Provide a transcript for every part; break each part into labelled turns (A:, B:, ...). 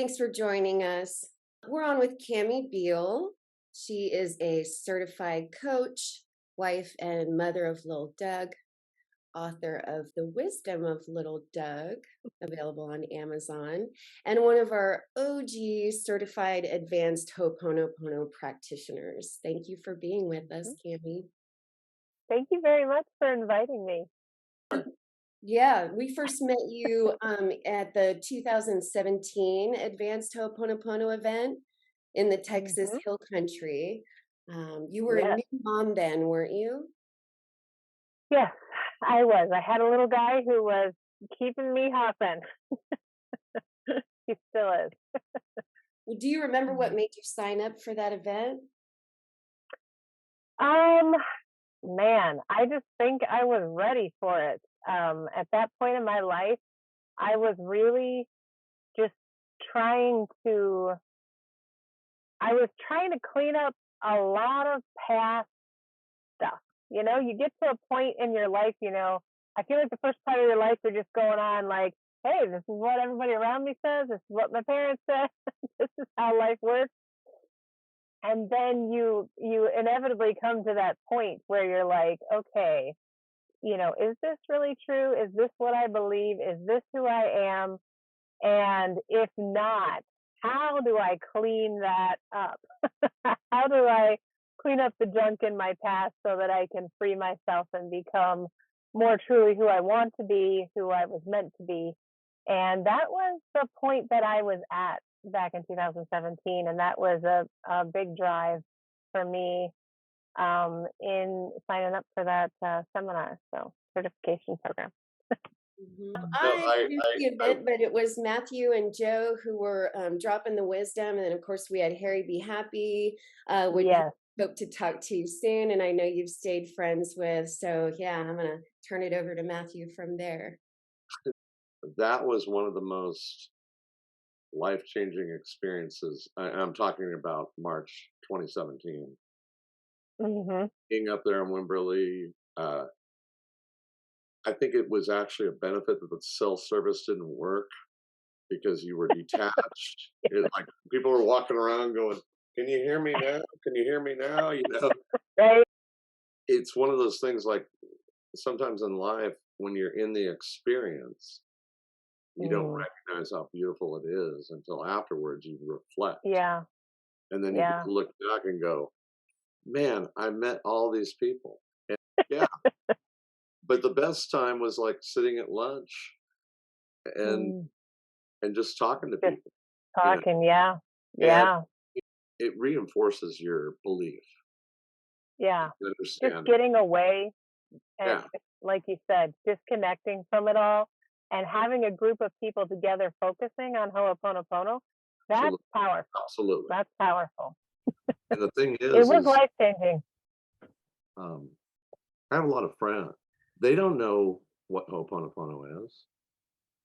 A: Thanks for joining us. We're on with Cami Behl. She is a certified coach, wife, and mother of little Doug, author of The Wisdom of Little Doug, available on Amazon, and one of our OG certified advanced Ho'oponopono practitioners. Thank you for being with us, Cami.
B: Thank you very much for inviting me.
A: Yeah, we first met you at the 2017 Advanced Ho'oponopono event in the Texas
B: hmm
A: Hill Country. You were a
B: Yes,
A: new mom then, weren't you?
B: yes, I was. I had a little guy who was keeping me hopping. He still is.
A: Well, do you remember what
B: Mhm.
A: made you sign up for that event?
B: Um, Man, I just think I was ready for it. At that point in my life, I was really just trying to. I was trying to clean up a lot of past stuff. You get to a point in your life, I feel like the first part of your life, you're just going on like, hey, this is what everybody around me says. This is what my parents said. This is how life works. And then you inevitably come to that point where you're like, okay, is this really true? Is this what I believe? Is this who I am? And if not, how do I clean that up? How do I clean up the junk in my past so that I can free myself and become more truly who I want to be, who I was meant to be? And that was the point that I was at back in 2017. And that was a big drive for me in signing up for that seminar, so certification program.
C: No,
A: I produced the event, but it was Mathew and Joe who were dropping the wisdom. And then, of course, we had Harry Be Happy, which
B: Yes.
A: I hope to talk to you soon. And I know you've stayed friends with. So, yeah, I'm going to turn it over to Mathew from there.
C: that was one of the most life-changing experiences. I'm talking about March 2017.
B: hmm
C: Being up there in Wimberley, I think it was actually a benefit that the cell service didn't work because you were detached. Like people were walking around going, "Can you hear me now? Can you hear me now?"
B: Right.
C: It's one of those things. Like sometimes in life, when you're in the experience, you don't
B: Mm.
C: recognize how beautiful it is until afterwards you reflect.
B: Yeah.
C: And then you get
B: Yeah.
C: to look back and go, man, I met all these people. And yeah, but the best time was like sitting at lunch and
B: Mm.
C: and just talking to
B: Just
C: people, you know,
B: talking. Yeah.
C: and
B: Yeah.
C: it reinforces your belief.
B: Yeah.
C: You
B: Just
C: understand.
B: getting away and,
C: Yeah,
B: like you said, disconnecting from it all and having a group of people together focusing on Ho'oponopono. That's
C: absolutely,
B: powerful.
C: absolutely.
B: That's powerful.
C: And the thing
B: It was
C: is,
B: life changing.
C: um, I have a lot of friends. They don't know what Ho'oponopono is,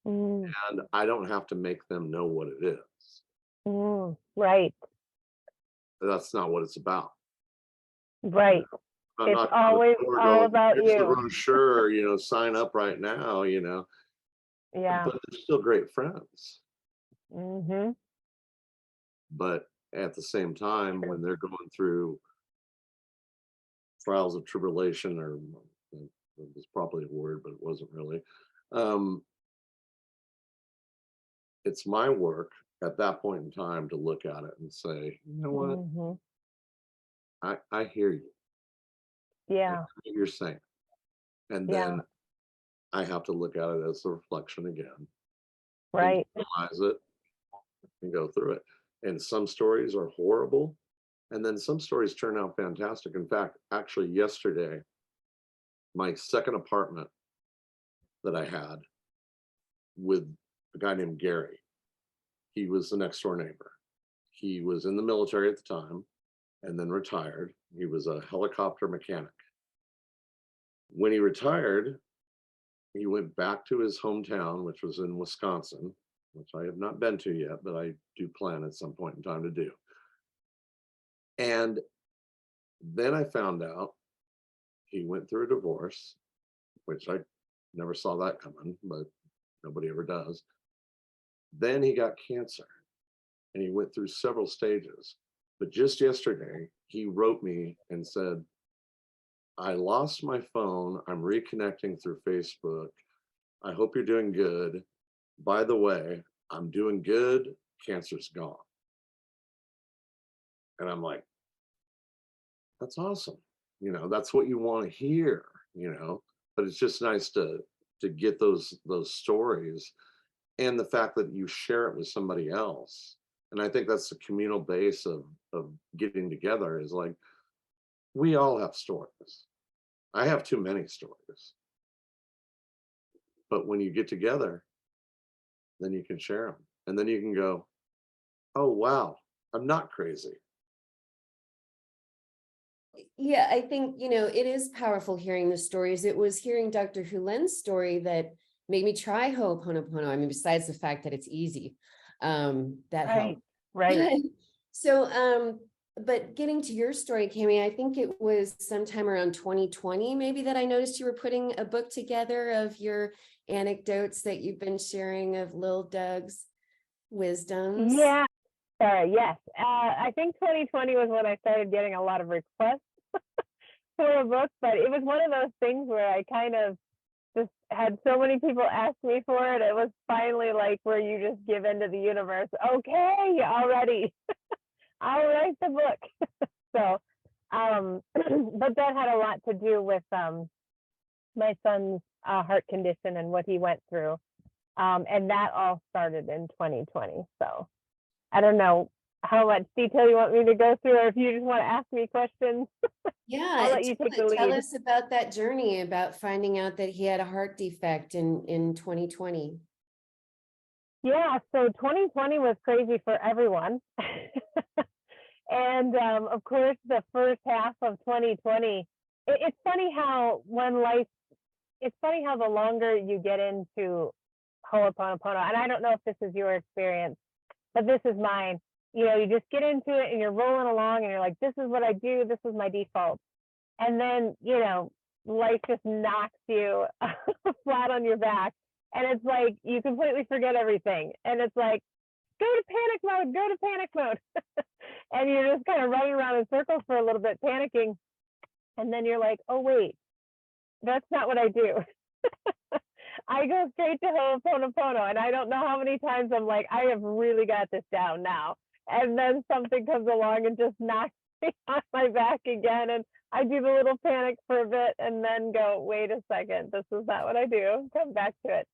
B: Mm.
C: and I don't have to make them know what it is.
B: Right.
C: That's not what it's about. You
B: Right.
C: know, I'm
B: It's
C: knocking on
B: always
C: the door
B: all
C: going,
B: about
C: "Here's the
B: you.
C: brochure, sign up right now."
B: Yeah.
C: But they're still great friends.
B: Mhm.
C: But at the same time, when they're going through trials of tribulation, or it was probably a word, but it wasn't really. Um, it's my work at that point in time to look at it and say, you know what,
B: Mhm.
C: I hear you. I hear
B: Yeah.
C: what you're saying. And
B: Yeah.
C: then I have to look at it as a reflection again,
B: Right.
C: internalize it, and go through it. And some stories are horrible, and then some stories turn out fantastic. In fact, actually, yesterday, my second apartment that I had with a guy named Gary, he was the next door neighbor. He was in the military at the time and then retired. He was a helicopter mechanic. When he retired, he went back to his hometown, which was in Wisconsin, which I have not been to yet, but I do plan at some point in time to do. And then I found out he went through a divorce, which I never saw that coming, but nobody ever does. Then he got cancer. and he went through several stages. But just yesterday, he wrote me and said, I lost my phone. I'm reconnecting through Facebook. I hope you're doing good. By the way, I'm doing good. Cancer's gone. And I'm like, that's awesome. That's what you want to hear, but it's just nice to get those stories, and the fact that you share it with somebody else. And I think that's the communal base of getting together, is like, we all have stories. I have too many stories. But when you get together, then you can share them. And then you can go, oh, wow, I'm not crazy.
A: Yeah, I think, it is powerful hearing the stories. It was hearing Dr. Hulen's story that made me try Ho'oponopono. I mean, besides the fact that it's easy, that helped.
B: Right.
A: So, but getting to your story, Cami, I think it was sometime around 2020, maybe, that I noticed you were putting a book together of your anecdotes that you've been sharing of Lil Doug's wisdoms.
B: Yeah. Yes. I think 2020 was when I started getting a lot of requests for a book, but it was one of those things where I kind of just had so many people ask me for it. It was finally like where you just give into the universe. Okay, already. I'll write the book. So, but that had a lot to do with my son's heart condition and what he went through. And that all started in 2020. So I don't know how much detail you want me to go through, or if you just want to ask me questions.
A: Yeah,
B: I'll let you take the
A: tell
B: lead.
A: us about that journey, about finding out that he had a heart defect in 2020.
B: Yeah, so 2020 was crazy for everyone. And of course, the first half of 2020, it's funny how it's funny how the longer you get into Ho'oponopono, and I don't know if this is your experience, but this is mine. You just get into it and you're rolling along and you're like, this is what I do. This is my default. And then, life just knocks you flat on your back. And it's like, you completely forget everything. And it's like, go to panic mode. And you're just kind of running around in circles for a little bit, panicking. And then you're like, oh, wait, that's not what I do. I go straight to Ho'oponopono, and I don't know how many times I'm like, I have really got this down now. And then something comes along and just knocks me on my back again. And I do the little panic for a bit and then go, wait a second, this is not what I do. Come back to it.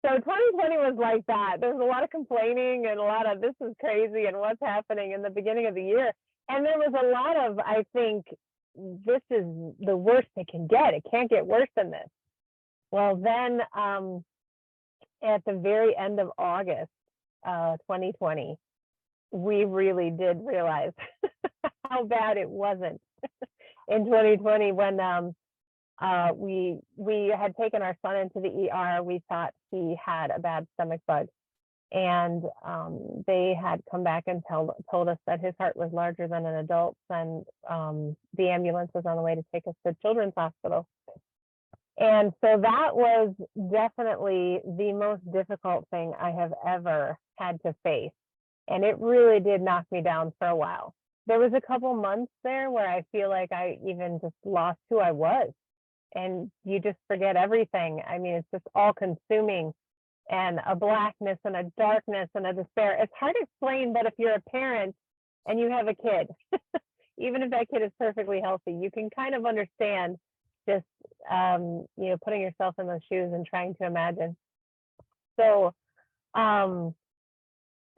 B: So 2020 was like that. There was a lot of complaining and a lot of, this is crazy and what's happening in the beginning of the year. And there was a lot of, I think, this is the worst it can get. It can't get worse than this. Well, then at the very end of August 2020, we really did realize how bad it wasn't in 2020 when we had taken our son into the ER. We thought he had a bad stomach bug, and they had come back and told us that his heart was larger than an adult's, and the ambulance was on the way to take us to Children's Hospital. And so that was definitely the most difficult thing I have ever had to face. And it really did knock me down for a while. There was a couple months there where I feel like I even just lost who I was. And you just forget everything. I mean, it's just all consuming, and a blackness and a darkness and a despair. It's hard to explain, but if you're a parent and you have a kid, even if that kid is perfectly healthy, you can kind of understand just, putting yourself in those shoes and trying to imagine. So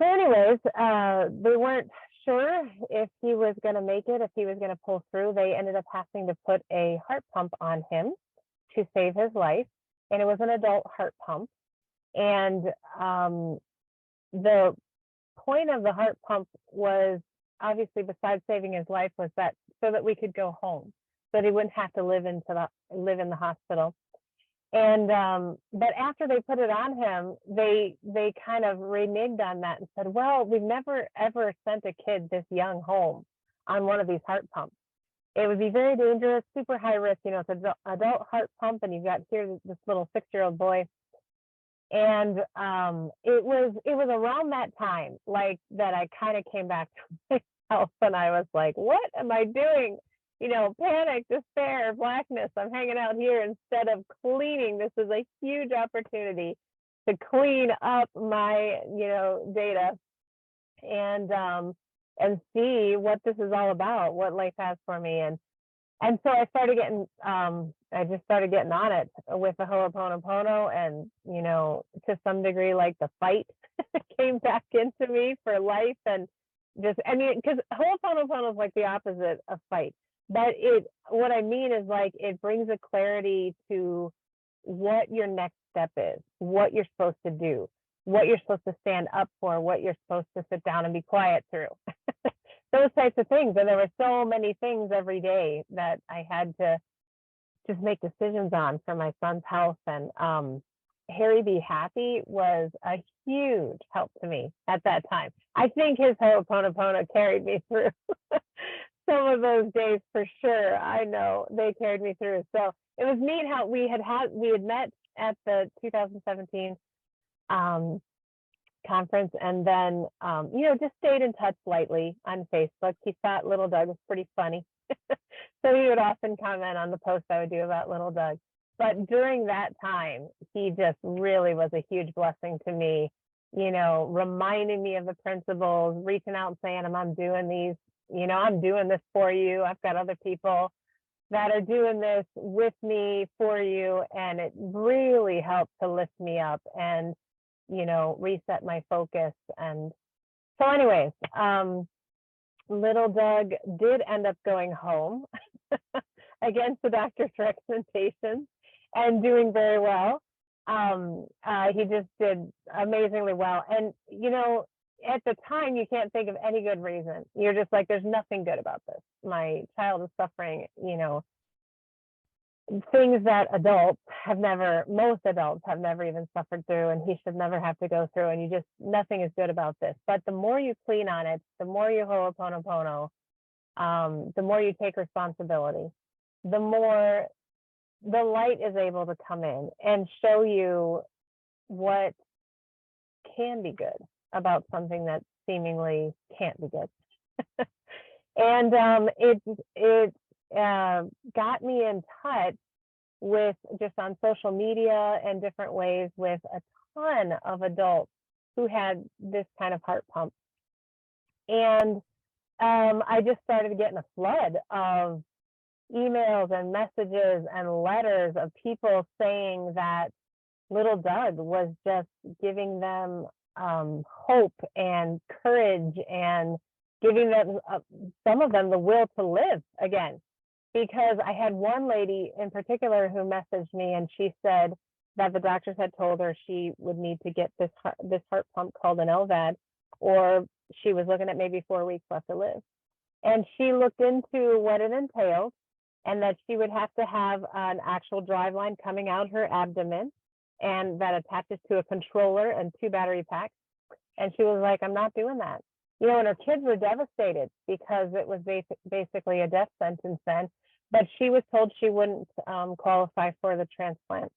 B: anyways, they weren't sure if he was going to make it, if he was going to pull through. They ended up having to put a heart pump on him to save his life. And it was an adult heart pump. And the point of the heart pump was, obviously, besides saving his life, was that so that we could go home, so that he wouldn't have to live in the hospital. And but after they put it on him, they kind of reneged on that and said, well, we've never ever sent a kid this young home on one of these heart pumps. It would be very dangerous, super high risk. It's an adult heart pump, and you've got here this little 6-year-old boy. And it was around that time, like, that I kind of came back to myself, and I was like, what am I doing? Panic, despair, blackness. I'm hanging out here instead of cleaning. This is a huge opportunity to clean up my, data, and see what this is all about, what life has for me. And so I just started getting on it with the Ho'oponopono, and, to some degree, like, the fight came back into me for life. And because Ho'oponopono is like the opposite of fight. But what I mean is, like, it brings a clarity to what your next step is, what you're supposed to do, what you're supposed to stand up for, what you're supposed to sit down and be quiet through. Those types of things. And there were so many things every day that I had to just make decisions on for my son's health. And Harry Be Happy was a huge help to me at that time. I think his Ho'oponopono carried me through some of those days for sure. I know they carried me through. So it was neat how we had met at the 2017 conference, and then just stayed in touch lightly on Facebook. He thought Little Doug was pretty funny, so he would often comment on the posts I would do about Little Doug. But during that time, he just really was a huge blessing to me, reminding me of the principles, reaching out and saying, I'm doing these, I'm doing this for you. I've got other people that are doing this with me for you. And it really helped to lift me up and, reset my focus. And so anyways, Little Doug did end up going home against the doctor's recommendations and doing very well. He just did amazingly well. And, at the time, you can't think of any good reason. You're just like, there's nothing good about this. My child is suffering, things that most adults have never even suffered through, and he should never have to go through. And nothing is good about this. But the more you clean on it, the more you Ho'oponopono, the more you take responsibility, the more the light is able to come in and show you what can be good about something that seemingly can't be good. And it got me in touch with, just on social media and different ways, with a ton of adults who had this kind of heart pump. And I just started getting a flood of emails and messages and letters of people saying that Little Doug was just giving them hope and courage, and giving them, some of them, the will to live again. Because I had one lady in particular who messaged me, and she said that the doctors had told her she would need to get this heart pump called an LVAD, or she was looking at maybe 4 weeks left to live. And she looked into what it entailed, and that she would have to have an actual drive line coming out her abdomen, and that attaches to a controller and 2 battery packs. And she was like, I'm not doing that. And her kids were devastated because it was basically a death sentence then. But she was told she wouldn't qualify for the transplant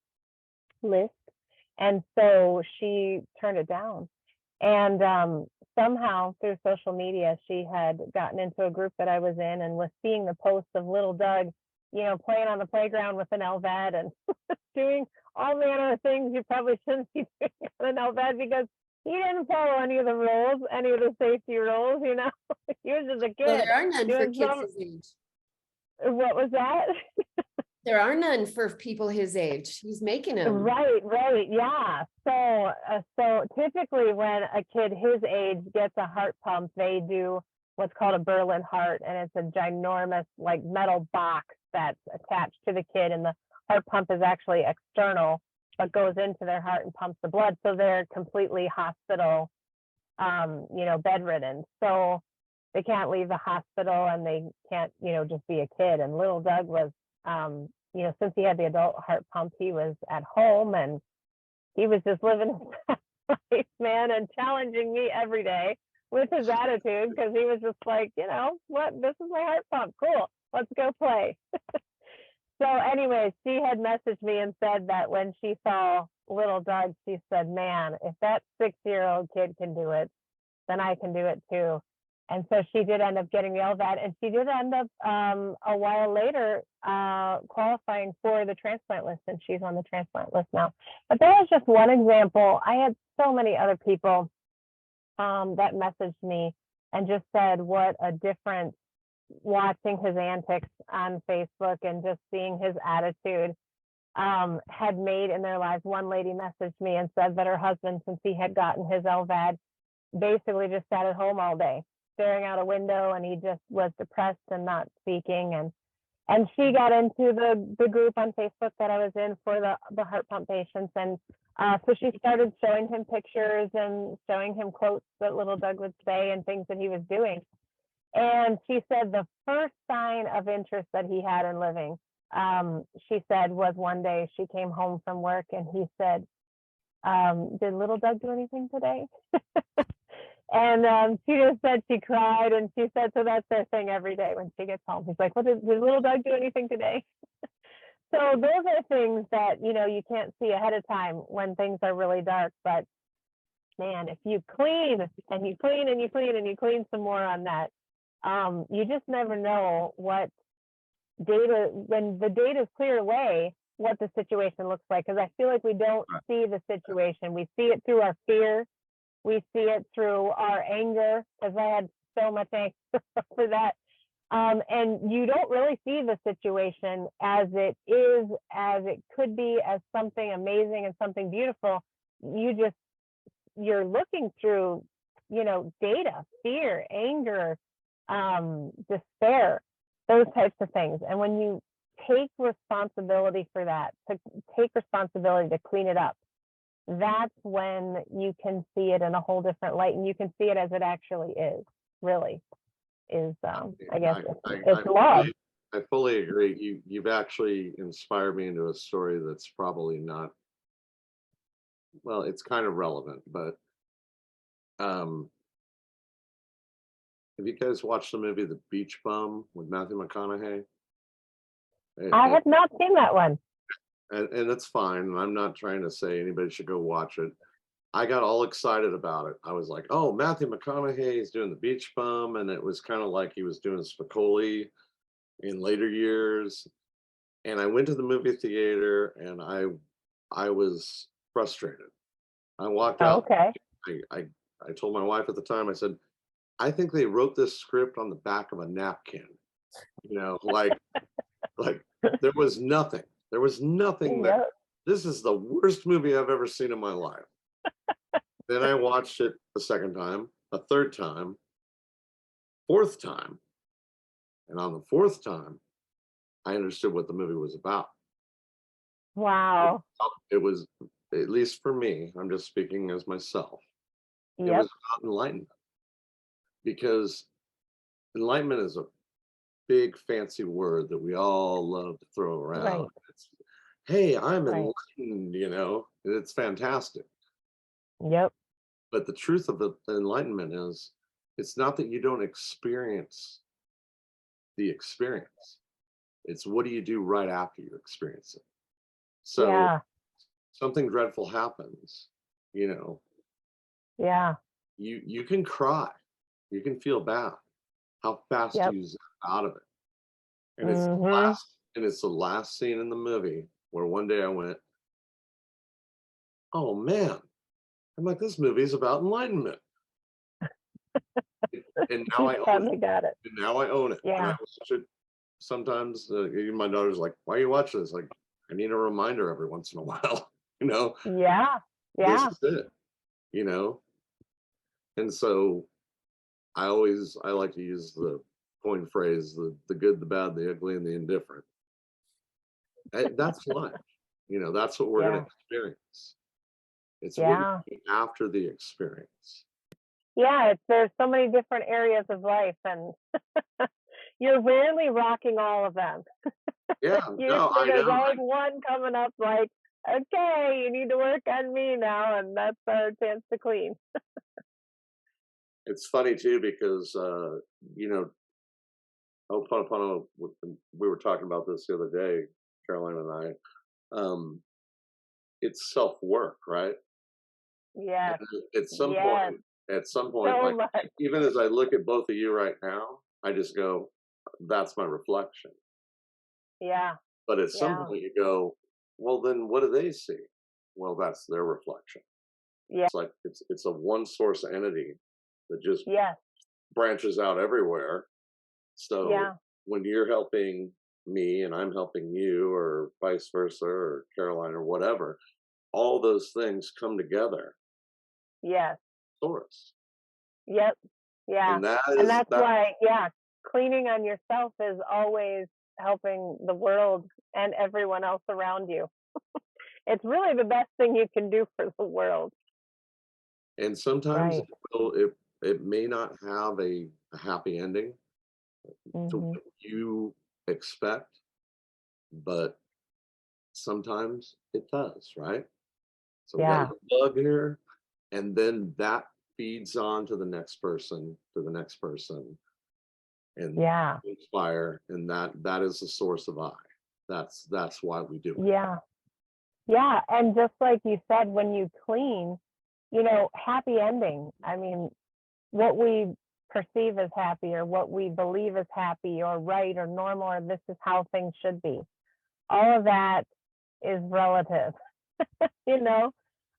B: list. And so she turned it down. And somehow through social media, she had gotten into a group that I was in, and was seeing the posts of Little Doug, playing on the playground with an LVAD and doing all manner of things you probably shouldn't be doing on an LVAD, because he didn't follow any of the rules, any of the safety rules, He was just a kid.
A: Well, there are none for kids his age.
B: What was that?
A: There are none for people his age. He's making them.
B: Right, yeah. So typically when a kid his age gets a heart pump, they do what's called a Berlin heart, and it's a ginormous, like, metal box that's attached to the kid, and the heart pump is actually external, but goes into their heart and pumps the blood. So they're completely hospital, bedridden. So they can't leave the hospital, and they can't, just be a kid. And Little Doug was, since he had the adult heart pump, he was at home, and he was just living his life, man, and challenging me every day with his attitude, because he was just like, what, this is my heart pump. Cool. Let's go play. So anyways, she had messaged me and said that when she saw little Doug, she said, man, if that 6-year-old kid can do it, then I can do it too. And so she did end up getting the LVAD, and she did end up a while later qualifying for the transplant list, and she's on the transplant list now. But that was just one example. I had so many other people that messaged me and just said what a difference watching his antics on Facebook and just seeing his attitude had made in their lives. One lady messaged me and said that her husband, since he had gotten his LVAD, basically just sat at home all day staring out a window, and he just was depressed and not speaking. And she got into the group on Facebook that I was in for the heart pump patients, and so she started showing him pictures and showing him quotes that little Doug would say and things that he was doing. And she said the first sign of interest that he had in living, she said, was one day she came home from work and he said, did little Doug do anything today? And she just said she cried, and she said, so that's their thing every day when she gets home. He's like, well, did little Doug do anything today? So those are things that, you can't see ahead of time when things are really dark. But man, if you clean and you clean and you clean and you clean some more on that, you just never know what data, when the data is cleared away, what the situation looks like. Because I feel like we don't see the situation. We see it through our fear. We see it through our anger, because I had so much anger for that. And you don't really see the situation as it is, as it could be, as something amazing and something beautiful. You're looking through, data, fear, anger, despair, those types of things. And when you take responsibility for that, to take responsibility to clean it up, that's when you can see it in a whole different light, and you can see it as it actually is, really is. I guess it's love.
C: I fully agree. You've actually inspired me into a story that's probably not, well, it's kind of relevant, but have you guys watched the movie The Beach Bum with Matthew McConaughey?
B: I have not seen that one.
C: And it's fine. I'm not trying to say anybody should go watch it. I got all excited about it. I was like, oh, Matthew McConaughey is doing The Beach Bum. And it was kind of like he was doing Spicoli in later years. And I went to the movie theater and I was frustrated. I walked out.
B: Okay.
C: I told my wife at the time, I said, I think they wrote this script on the back of a napkin. Like there was nothing. There was nothing that this is the worst movie I've ever seen in my life. Then I watched it a second time, a third time, fourth time. And on the fourth time, I understood what the movie was about.
B: Wow.
C: It was, at least for me, I'm just speaking as myself. It was about enlightenment. Because enlightenment is a big fancy word that we all love to throw around.
B: Right.
C: Hey, I'm enlightened, it's fantastic.
B: Yep.
C: But the truth of the enlightenment is, it's not that you don't experience the experience. It's what do you do right after you experience it? So something dreadful happens,
B: Yeah.
C: You can cry, you can feel bad. How fast do you zip out of it? And it's the last scene in the movie where one day I went, oh man, I'm like, this movie is about enlightenment. And now I own it.
B: Got it.
C: And now I own it.
B: Yeah.
C: And I watch it sometimes. My daughter's like, why are you watching this? Like, I need a reminder every once in a while.
B: Yeah.
C: This is it. And so I like to use the coin phrase, the good, the bad, the ugly, and the indifferent. That's life. That's what we're going to experience. It's what you do after the experience.
B: Yeah, there's so many different areas of life, and you're rarely rocking all of them.
C: Yeah,
B: Usually there's always one coming up like, okay, you need to work on me now, and that's our chance to clean.
C: It's funny too, because Ho'oponopono, we were talking about this the other day, Caroline and I. it's self-work, right?
B: Yes.
C: And at some
B: Yes.
C: point,
B: So
C: like,
B: much.
C: even as I look at both of you right now, I just go, that's my reflection.
B: Yeah.
C: But at some
B: Yeah.
C: point you go, well, then what do they see? Well, that's their reflection.
B: Yeah.
C: It's like it's a one source entity that just
B: Yes.
C: branches out everywhere. So
B: Yeah.
C: when you're helping me and I'm helping you, or vice versa, or Caroline, or whatever, all those things come together.
B: Yes.
C: Source.
B: Yep. Yeah.
C: And that
B: And
C: is
B: that's
C: that.
B: why, yeah, cleaning on yourself is always helping the world and everyone else around you. It's really the best thing you can do for the world.
C: And sometimes
B: Right.
C: it may not have a happy ending to
B: Hmm.
C: what you expect, but sometimes it does, right? So we got a
B: Yeah.
C: little bug here, and then that feeds on to the next person, to the next person, and
B: Yeah.
C: inspire, and that is the source of I. That's why we do it.
B: Yeah. Yeah. And just like you said, when you clean, happy ending. I mean, what we perceive as happy, or what we believe is happy or right or normal, or this is how things should be, all of that is relative. you know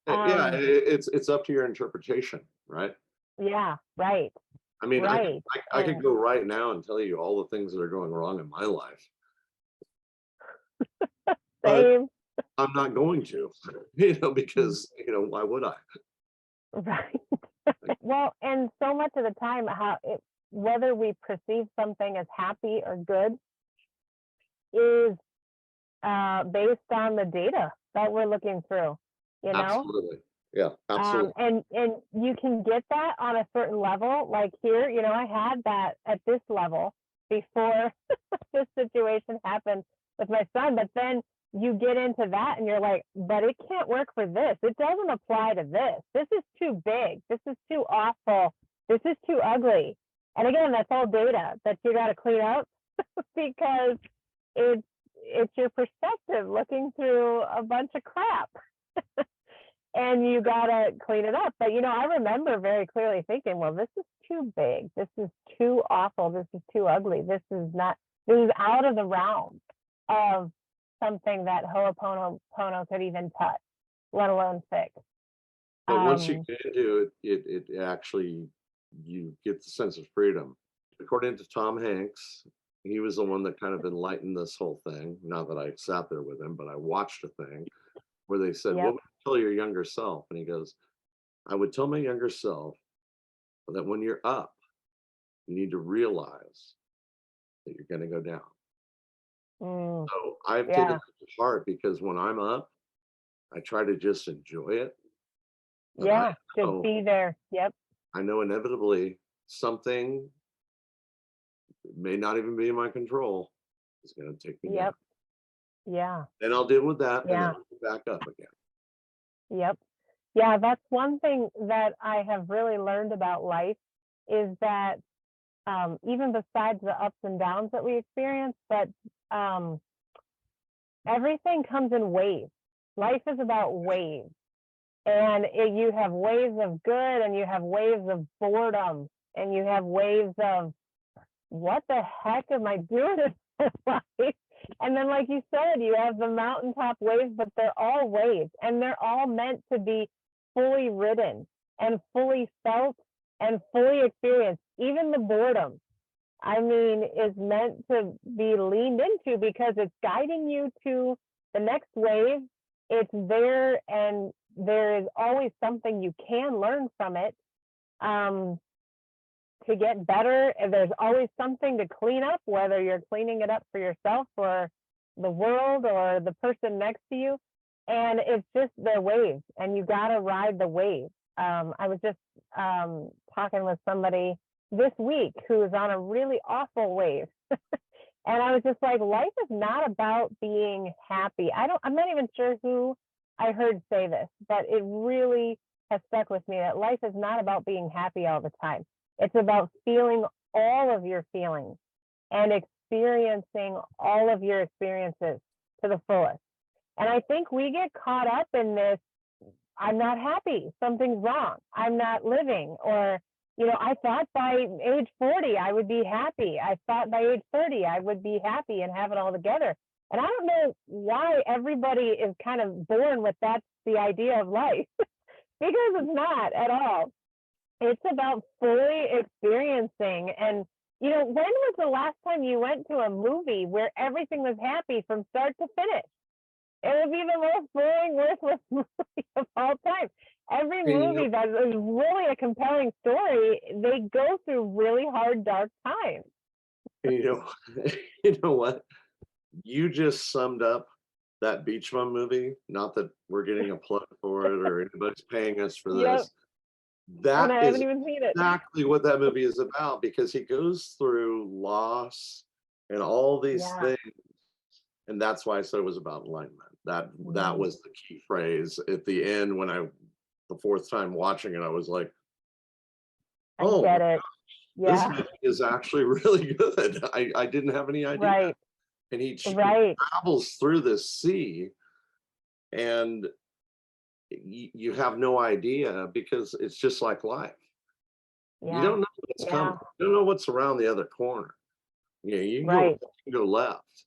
C: Yeah,
B: um
C: it's up to your interpretation, right?
B: yeah, right,
C: I mean,
B: right.
C: I could
B: And
C: go right now and tell you all the things that are going wrong in my life, but
B: same.
C: I'm not going to, because why would I?
B: Right.
C: Like,
B: Well, and so much of the time, whether we perceive something as happy or good is based on the data that we're looking through, you know
C: absolutely, yeah, absolutely.
B: and you can get that on a certain level. Like here, I had that at this level before this situation happened with my son. But then you get into that and you're like, but it can't work for this. It doesn't apply to this. This is too big. This is too awful. This is too ugly. And again, that's all data that you got to clean out because it's it's your perspective looking through a bunch of crap. And you gotta clean it up. But I remember very clearly thinking, well, this is too big. This is too awful. This is too ugly. This is out of the realm of something that Ho'oponopono could even touch, let alone fix.
C: But once you
B: Um,
C: get into it, it actually, you get the sense of freedom. According to Tom Hanks, he was the one that kind of enlightened this whole thing. Not that I sat there with him, but I watched a thing where they said, "What
B: yep,
C: would you tell your younger self?" And he goes, "I would tell my younger self that when you're up, you need to realize that you're going to go down."
B: mm,
C: So I've taken
B: yeah,
C: that to heart, because when I'm up, I try to just enjoy it. But
B: yeah, to
C: know,
B: be there. Yep,
C: I know inevitably something may not even be in my control is going to take me down.
B: yep, yeah,
C: Then I'll deal with that, and then
B: yeah,
C: I'll get back up again.
B: yep. Yeah, that's one thing that I have really learned about life is that even besides the ups and downs that we experience, but um, everything comes in waves. Life is about waves. And you have waves of good, and you have waves of boredom, and you have waves of what the heck am I doing in this life? And then, like you said, you have the mountaintop waves, but they're all waves, and they're all meant to be fully ridden and fully felt and fully experienced. Even the boredom, I mean, is meant to be leaned into because it's guiding you to the next wave. It's there, and there is always something you can learn from it um, to get better. And there's always something to clean up, whether you're cleaning it up for yourself or the world or the person next to you. And it's just the waves, and you got to ride the wave. I was just talking with somebody this week who is on a really awful wave. And I was just like, life is not about being happy. I'm not even sure who I heard say this, but it really has stuck with me that life is not about being happy all the time. It's about feeling all of your feelings and experiencing all of your experiences to the fullest. And I think we get caught up in this, I'm not happy, something's wrong, I'm not living, or, I thought by age 40 I would be happy. I thought by age 30 I would be happy and have it all together. And I don't know why everybody is kind of born with that's the idea of life, because it's not at all. It's about fully experiencing. And, when was the last time you went to a movie where everything was happy from start to finish? It would be the most boring, worthless movie of all time. Every movie that is really a compelling story, they go through really hard, dark times.
C: You know, you know what? You just summed up that Beach Bum movie. Not that we're getting a plug for it or anybody's paying us for
B: Yep.
C: this.
B: And
C: That
B: I
C: is
B: haven't even seen it.
C: exactly what that movie is about, because he goes through loss and all these
B: Yeah.
C: things. And that's why I said it was about enlightenment. That was the key phrase at the end. When the fourth time watching it, I was like,
B: I
C: oh,
B: get it.
C: this
B: Yeah.
C: movie is actually really good. I didn't have any idea.
B: Right.
C: And he
B: Right.
C: travels through this sea, and you have no idea, because it's just like life. You
B: Yeah.
C: don't know what's coming. You don't know what's around the other corner. You
B: Right.
C: can go left,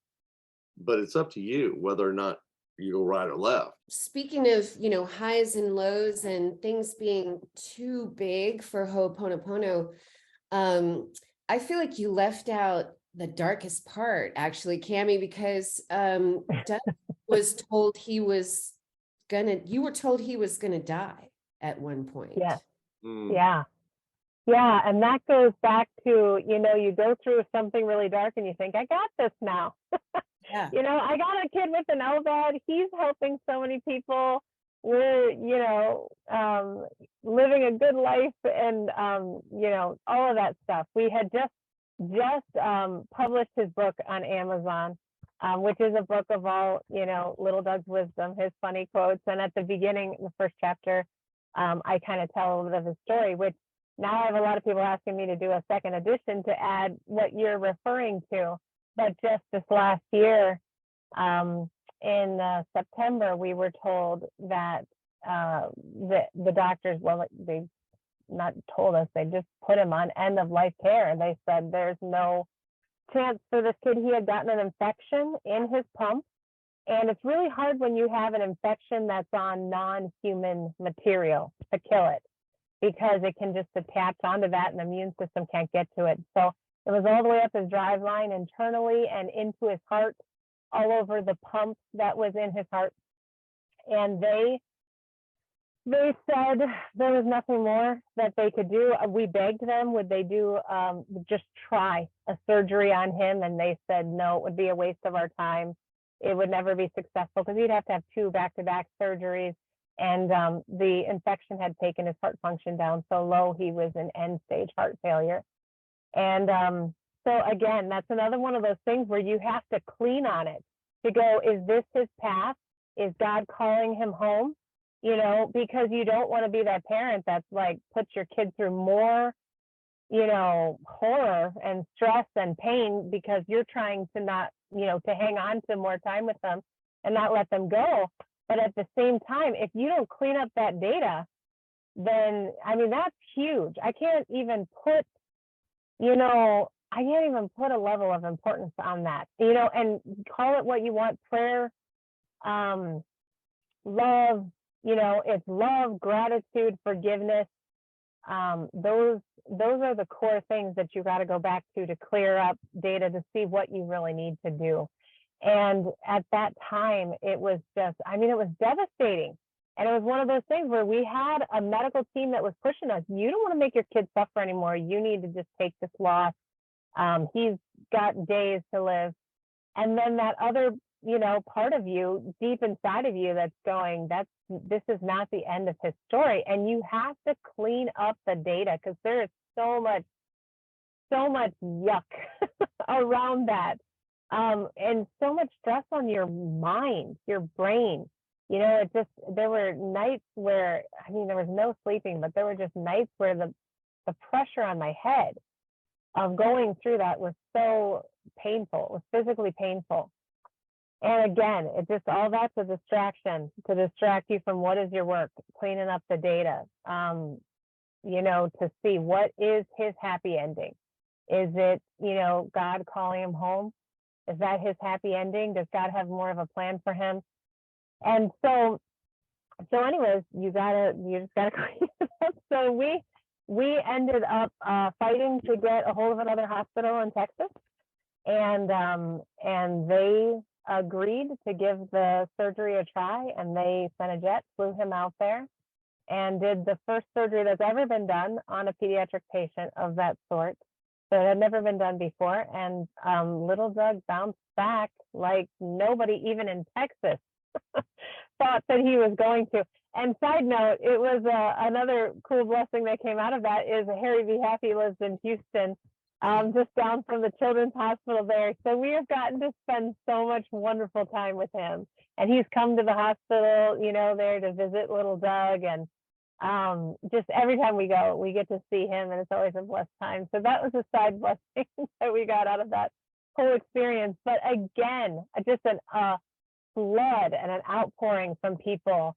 C: but it's up to you whether or not you go right or left.
A: Speaking of, highs and lows and things being too big for Ho'oponopono, I feel like you left out the darkest part, actually, Cami, because Doug was told you were told he was gonna die at one point.
B: Yeah.
C: Mm.
B: Yeah. Yeah. And that goes back to, you go through something really dark and you think, I got this now.
A: Yeah.
B: I got a kid with an LVAD. He's helping so many people. We're, living a good life, and, all of that stuff. We had just published his book on Amazon, which is a book of all, little Doug's wisdom, his funny quotes. And at the beginning, the first chapter, I kind of tell a little bit of his story, which now I have a lot of people asking me to do a second edition to add what you're referring to. But just this last year, in September, we were told that the doctors, well, they not told us, they just put him on end of life care. And they said there's no chance for this kid. He had gotten an infection in his pump. And it's really hard when you have an infection that's on non-human material to kill it, because it can just attach onto that and the immune system can't get to it. So it was all the way up his drive line internally and into his heart, all over the pump that was in his heart. And they said there was nothing more that they could do. We begged them, would they do just try a surgery on him? And they said no, it would be a waste of our time. It would never be successful, because he'd have to have 2 back-to-back surgeries. And the infection had taken his heart function down so low, he was in end-stage heart failure. And so again, that's another one of those things where you have to clean on it to go, is this his path? Is God calling him home? Because you don't want to be that parent that's like, puts your kid through more, horror and stress and pain, because you're trying to not, to hang on to more time with them and not let them go. But at the same time, if you don't clean up that data, then, that's huge. I can't even put a level of importance on that, and call it what you want, prayer, love, it's love, gratitude, forgiveness. Those are the core things that you got to go back to clear up data to see what you really need to do. And at that time, it was just, it was devastating. And it was one of those things where we had a medical team that was pushing us. You don't want to make your kids suffer anymore. You need to just take this loss. He's got days to live. And then that other, part of you, deep inside of you, that's going, this is not the end of his story. And you have to clean up the data, because there is so much yuck around that. And so much stress on your mind, your brain. There were nights where, there was no sleeping, but there were just nights where the pressure on my head of going through that was so painful. It was physically painful. And again, it's just all that's a distraction to distract you from what is your work, cleaning up the data, to see what is his happy ending. Is it, God calling him home? Is that his happy ending? Does God have more of a plan for him? And so anyways, you just gotta clean it up. So we ended up fighting to get a hold of another hospital in Texas, and they agreed to give the surgery a try, and they sent a jet, flew him out there, and did the first surgery that's ever been done on a pediatric patient of that sort. So it had never been done before, and little Doug bounced back like nobody, even in Texas, thought that he was going to. And side note, it was another cool blessing that came out of that is Harry B. Happy lives in Houston, just down from the Children's Hospital there. So we have gotten to spend so much wonderful time with him. And he's come to the hospital, there to visit little Doug. And just every time we go, we get to see him, and it's always a blessed time. So that was a side blessing that we got out of that whole experience. But again, just a flood and an outpouring from people,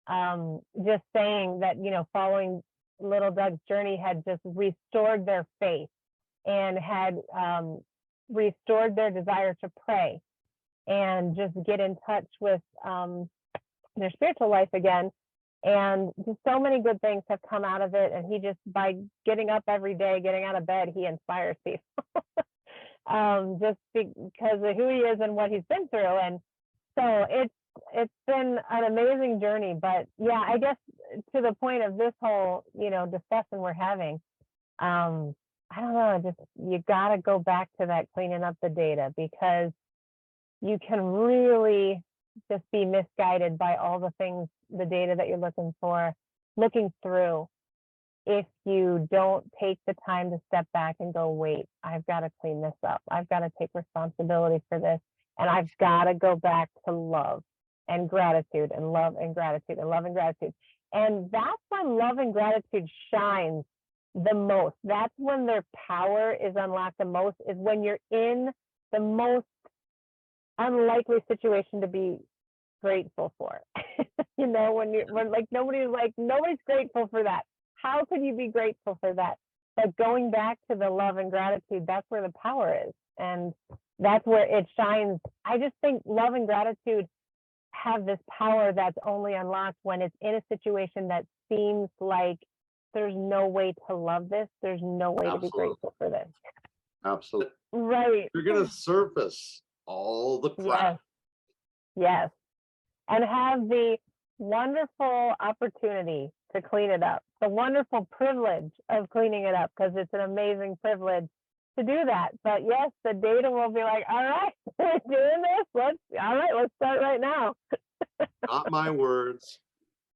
B: just saying that, following little Doug's journey had just restored their faith and had restored their desire to pray and just get in touch with their spiritual life again. And just so many good things have come out of it. And he just, by getting up every day, getting out of bed, he inspires people. Just because of who he is and what he's been through. And so it's been an amazing journey. But yeah, I guess to the point of this whole, discussion we're having, I don't know, just you got to go back to that cleaning up the data, because you can really just be misguided by all the things, the data that you're looking through, if you don't take the time to step back and go, wait, I've got to clean this up. I've got to take responsibility for this. And I've got to go back to love and gratitude and love and gratitude and love and gratitude. And that's when love and gratitude shines the most. That's when their power is unlocked the most, is when you're in the most unlikely situation to be grateful for. When nobody's grateful for that. How could you be grateful for that? But going back to the love and gratitude, that's where the power is. And that's where it shines. I just think love and gratitude have this power that's only unlocked when it's in a situation that seems like there's no way to love this. There's no way to be grateful for this.
C: Absolutely.
B: Right.
C: You're going to surface all the crap.
B: Yes. And have the wonderful opportunity to clean it up. The wonderful privilege of cleaning it up, because it's an amazing privilege to do that. But yes, the data will be like, all right, we're doing this. Let's start right now.
C: Not my words.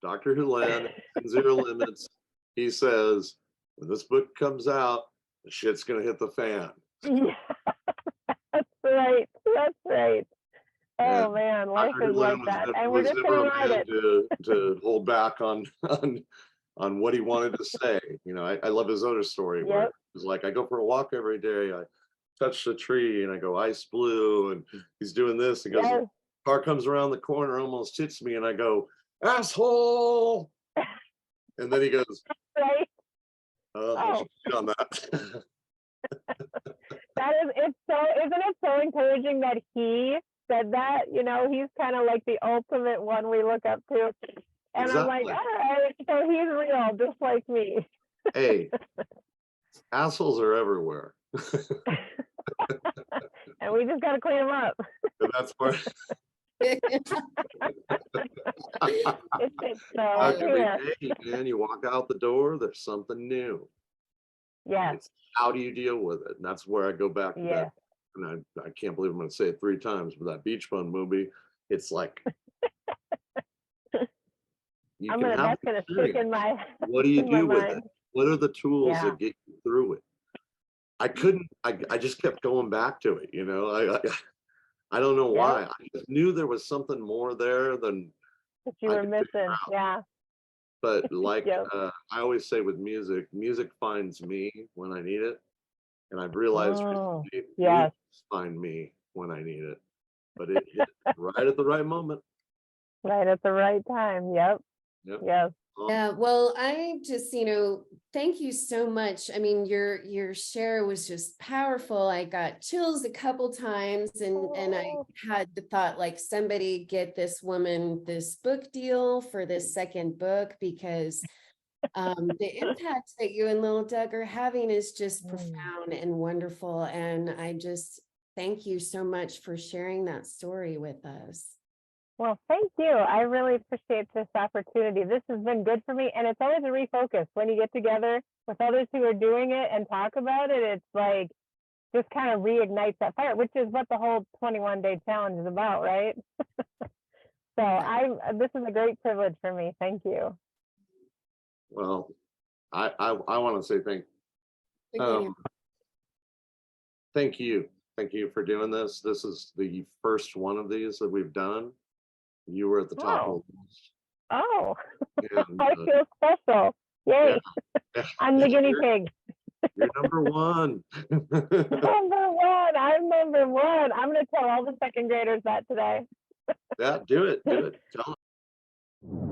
C: Dr. Hulan, Zero Limits, he says, when this book comes out, the shit's going to hit the fan.
B: Yeah, that's right. That's right. Oh, and man, life is like that. And we're just going to ride it.
C: To hold back on what he wanted to say. I love his other story where it was like, I go for a walk every day. I touch the tree and I go ice blue, and he's doing this. He goes, car comes around the corner, almost hits me, and I go, asshole. And then he goes,
B: right.
C: On that.
B: Isn't it so encouraging that he said that? He's kind of like the ultimate one we look up to. And exactly. I'm like, all right, so he's real, just like me.
C: Hey, assholes are everywhere.
B: And we just got to clean them up.
C: And that's where
B: it's
C: hey, man, you walk out the door, there's something new.
B: Yeah.
C: How do you deal with it? And that's where I go back to that. And I can't believe I'm going to say it 3 times, but that Beach Bum movie, it's like,
B: that's going to stick in my
C: what do you do with it? What are the tools that get you through it? I just kept going back to it. I don't know why. I just knew there was something more there than
B: that you were missing. Yeah.
C: But like I always say with music finds me when I need it. And I've realized music finds me when I need it. but it hit right at the right moment.
B: Right at the right time. Yep.
C: Yep.
B: Yes.
A: Yeah, well, I just, thank you so much. I mean, your share was just powerful. I got chills a couple times, and I had the thought, like, somebody get this woman this book deal for this second book, because the impact that you and little Doug are having is just profound and wonderful. And I just thank you so much for sharing that story with us.
B: Well, thank you. I really appreciate this opportunity. This has been good for me. And it's always a refocus when you get together with others who are doing it and talk about it. It's like, just kind of reignites that fire, which is what the whole 21-day challenge is about, right? So this is a great privilege for me. Thank you.
C: Well, I want to say thank you. Thank you for doing this. This is the first one of these that we've done. You were at the top of the list.
B: Oh,
C: And,
B: I feel special. Yay.
C: Yeah.
B: I'm the guinea pig.
C: You're number one.
B: Number one. I'm number one. I'm going to tell all the second graders that today.
C: Yeah, do it. Tell them.